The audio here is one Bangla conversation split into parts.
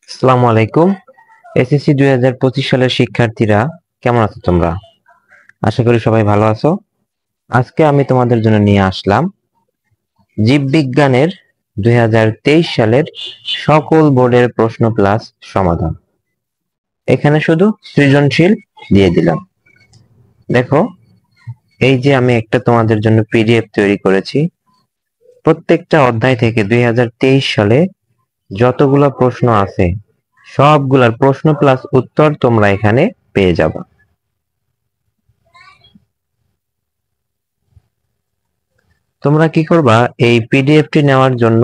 আসসালামু আলাইকুম। এসএসসি 2025 সালের শিক্ষার্থীরা কেমন আছো তোমরা? আশা করি সবাই ভালো আছো। আজকে আমি তোমাদের জন্য নিয়ে আসলাম জীববিজ্ঞানের 2023 সালের সকল বোর্ডের প্রশ্ন প্লাস সমাধান। এখানে শুধু সৃজনশীল দিয়ে দিলাম। দেখো, এই যে আমি একটা তোমাদের জন্য পিডিএফ তৈরি করেছি। প্রত্যেকটা অধ্যায় থেকে 2023 সালে যতগুলো প্রশ্ন আছে সবগুলার প্রশ্ন প্লাস উত্তর তোমরা এখানে পেয়ে যাবে। তোমরা কি করবা, এই পিডিএফটি নেওয়ার জন্য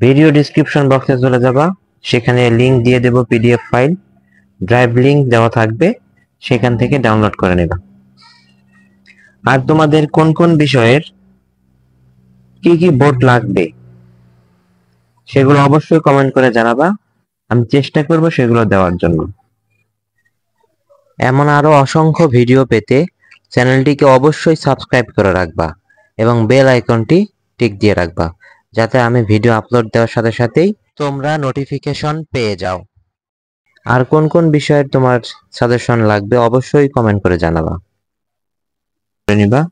ভিডিও ডেসক্রিপশন বক্সে চলে যাবা, সেখানে লিংক দিয়ে দেব, পিডিএফ ফাইল ড্রাইভ লিংক দেওয়া থাকবে, সেখান থেকে ডাউনলোড করে নেবা। আর তোমাদের কোন কোন বিষয়ের কি কি বোর্ড লাগবে সেগুলো অবশ্যই কমেন্ট করে জানাবা, আমি চেষ্টা করব সেগুলো দেওয়ার জন্য। এমন আরো অসংখ্য ভিডিও পেতে চ্যানেলটিকে অবশ্যই সাবস্ক্রাইব করে রাখবা এবং বেল আইকনটি টিক দিয়ে রাখবা, যাতে আমি ভিডিও আপলোড দেওয়ার সাথে সাথেই তোমরা নোটিফিকেশন পেয়ে যাও। আর কোন কোন বিষয়ের তোমার সাজেশন লাগবে অবশ্যই কমেন্ট করে জানাবা নিবা।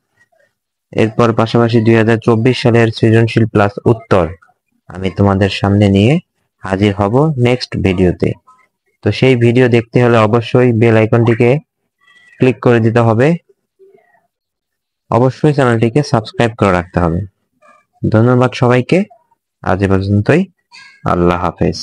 এরপর পাশাপাশি 2024 সালের সৃজনশীল প্লাস উত্তর আমি তোমাদের সামনে নিয়ে হাজির হব নেক্সট ভিডিওতে। তো সেই ভিডিও দেখতে হলে অবশ্যই বেল আইকনটিকে ক্লিক করে দিতে হবে, অবশ্যই চ্যানেলটিকে সাবস্ক্রাইব করে রাখতে হবে। ধন্যবাদ সবাইকে, আজ এ পর্যন্তই। আল্লাহ হাফেজ।